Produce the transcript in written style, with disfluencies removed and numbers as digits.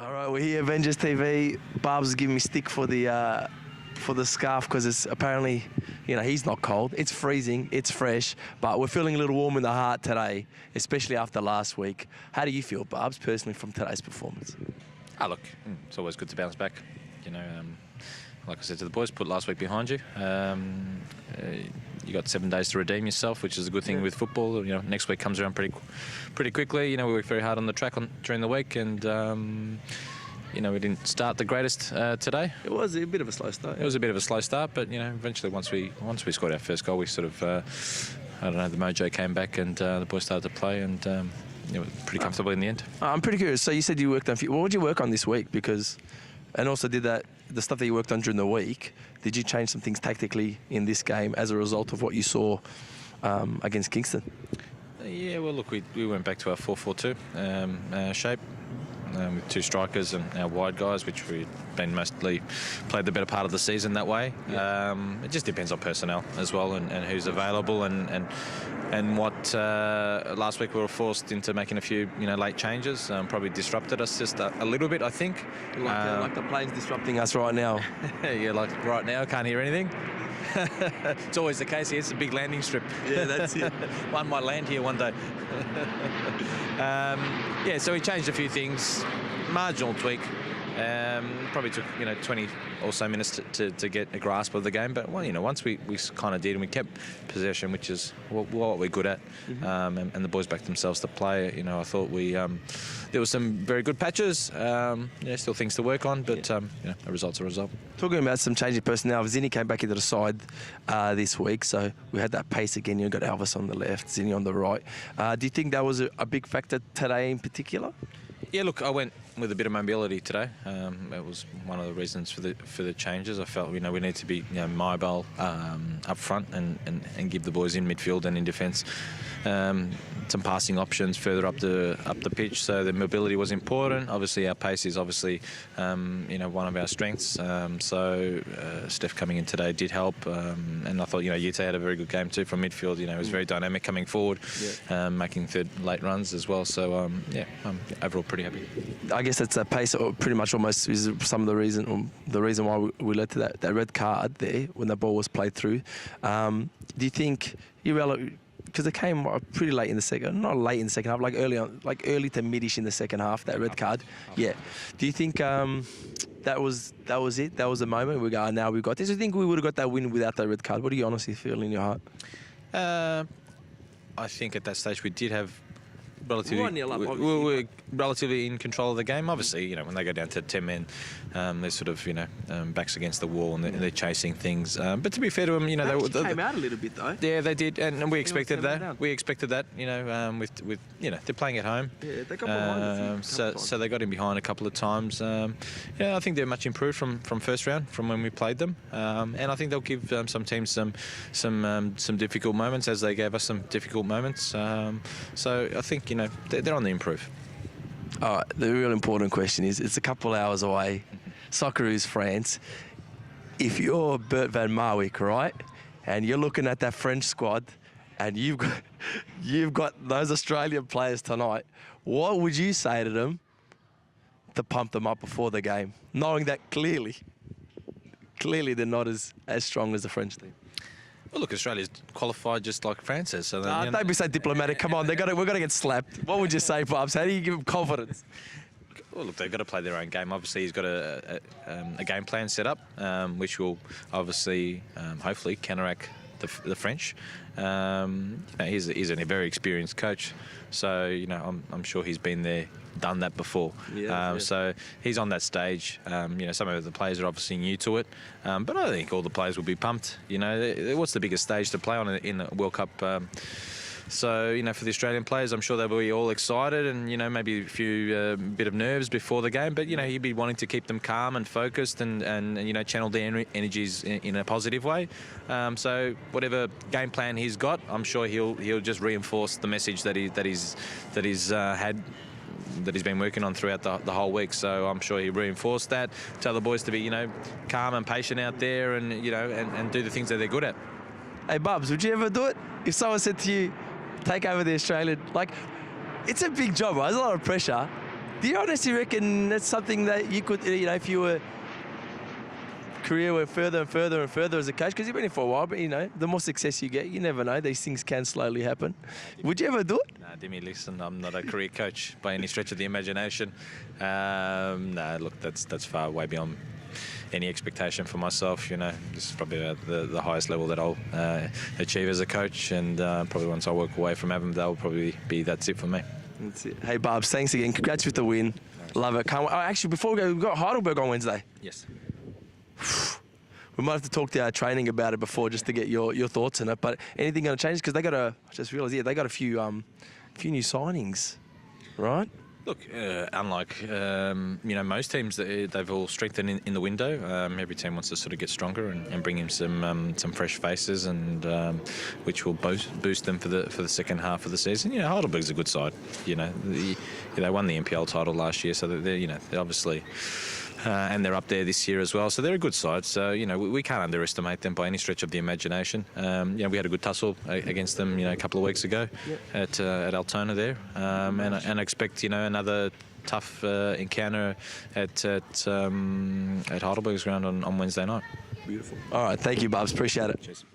All right, we're here, Avengers TV. Barb's is giving me stick for the scarf because it's apparently, he's not cold. It's freezing, it's fresh, but we're feeling a little warm in the heart today, especially after last week. How do you feel, Barbs, personally, from today's performance? Look, it's always good to bounce back. Like I said to the boys, put last week behind you. You got 7 days to redeem yourself, which is a good thing with football. Next week comes around pretty quickly. We work very hard on the track during the week, and we didn't start the greatest today. It was a bit of a slow start. It was a bit of a slow start, but eventually once we scored our first goal, we sort of the mojo came back, and the boys started to play, and pretty comfortable in the end. I'm pretty curious. So you said you worked on. What would you work on this week? And also the stuff that you worked on during the week, did you change some things tactically in this game as a result of what you saw against Kingston? Yeah, well, look, we went back to our 4-4-2 shape with two strikers and our wide guys, which we've been mostly played the better part of the season that way. Yeah. It just depends on personnel as well and who's available and what last week we were forced into making a few late changes, probably disrupted us just a little bit, I think. Like the plane's disrupting us right now. Yeah, like right now, can't hear anything. It's always the case here. It's a big landing strip. Yeah, that's it. One might land here one day. Yeah, so we changed a few things. Marginal tweak. Probably took 20 or so minutes to get a grasp of the game, but once we kind of did, and we kept possession, which is what we're good at, and the boys backed themselves to play. I thought there were some very good patches. Still things to work on, but a result's a result. Talking about some changing personnel, Zinni came back into the side this week, so we had that pace again. You got Elvis on the left, Zinni on the right. Do you think that was a big factor today in particular? Yeah, look, I went with a bit of mobility today. That was one of the reasons for the changes. I felt we need to be mobile up front and give the boys in midfield and in defence some passing options further up the pitch. So the mobility was important. Obviously, our pace is one of our strengths. So Steph coming in today did help, and I thought Ute had a very good game too from midfield. He was very dynamic coming forward, making late runs as well. So overall pretty happy. I guess that's a pace, or pretty much almost is some of the reason why we led to that red card there when the ball was played through. Do you think because it came pretty late in the second, not late in the second half, like early to mid-ish in the second half, that red card. Yeah. Do you think that was it? That was the moment we go, now we've got this? Do you think we would have got that win without that red card? What do you honestly feel in your heart? I think at that stage we did have relatively, 1-0 up, we were relatively in control of the game. Obviously, when they go down to 10 men, they're sort of, backs against the wall and they're chasing things. But to be fair to them, they came out a little bit though. Yeah, they did, and we expected that. We expected that, with they're playing at home. Yeah, they got behind. So they got in behind a couple of times. I think they're much improved from first round, from when we played them. And I think they'll give some teams some difficult moments, as they gave us some difficult moments. So I think they're on the improve. All right, the real important question is, it's a couple hours away, Socceroos, France. If you're Bert van Marwijk, right, and you're looking at that French squad, and you've got those Australian players tonight, what would you say to them to pump them up before the game, knowing that clearly they're not as strong as the French team? Well, look, Australia's qualified just like France is. So don't be so diplomatic. Come on, we're going to get slapped. What would you say, Bubs? How do you give them confidence? Well, look, they've got to play their own game. Obviously, he's got a game plan set up, which will obviously, hopefully, counteract the French. He's a very experienced coach, so I'm sure he's been there, done that before. So he's on that stage. Some of the players are obviously new to it, but I think all the players will be pumped. What's the biggest stage to play on in the World Cup? So, for the Australian players, I'm sure they'll be all excited and, maybe a few bit of nerves before the game. But, he'd be wanting to keep them calm and focused and channel their energies in a positive way. So whatever game plan he's got, I'm sure he'll just reinforce the message that he's been working on throughout the whole week. So I'm sure he reinforced that, tell the boys to be, calm and patient out there and, and do the things that they're good at. Hey, Bubs, would you ever do it? If someone said to you, take over the Australian, it's a big job, right? There's a lot of pressure. Do you honestly reckon that's something that you could, you know, if you were career went further and further and further as a coach, because you've been in for a while, but you know, the more success you get, you never know, these things can slowly happen. Would you ever do it? Nah, Dimmy, listen, I'm not a career coach by any stretch of the imagination. No, look, that's far way beyond any expectation for myself. You know, this is probably the highest level that I'll achieve as a coach, and probably once I walk away from Avondale, that's it for me. That's it. Hey, Barbs, thanks again. Congrats with the win. Love it. Can't, actually, before we go, we've got Heidelberg on Wednesday. Yes. We might have to talk to our training about it before, just to get your thoughts on it. But anything going to change? Because they got I just realised, they got a few new signings, right? Look, unlike most teams, they've all strengthened in the window. Every team wants to sort of get stronger and bring in some fresh faces, and which will boost them for the second half of the season. You know, Heidelberg's a good side. You know, they won the NPL title last year, so they're obviously. And they're up there this year as well, so they're a good side. So we can't underestimate them by any stretch of the imagination. We had a good tussle against them, a couple of weeks ago at Altona there, and I expect another tough encounter at Heidelberg's ground on Wednesday night. Beautiful. All right, thank you, Bubs. Appreciate it. Cheers.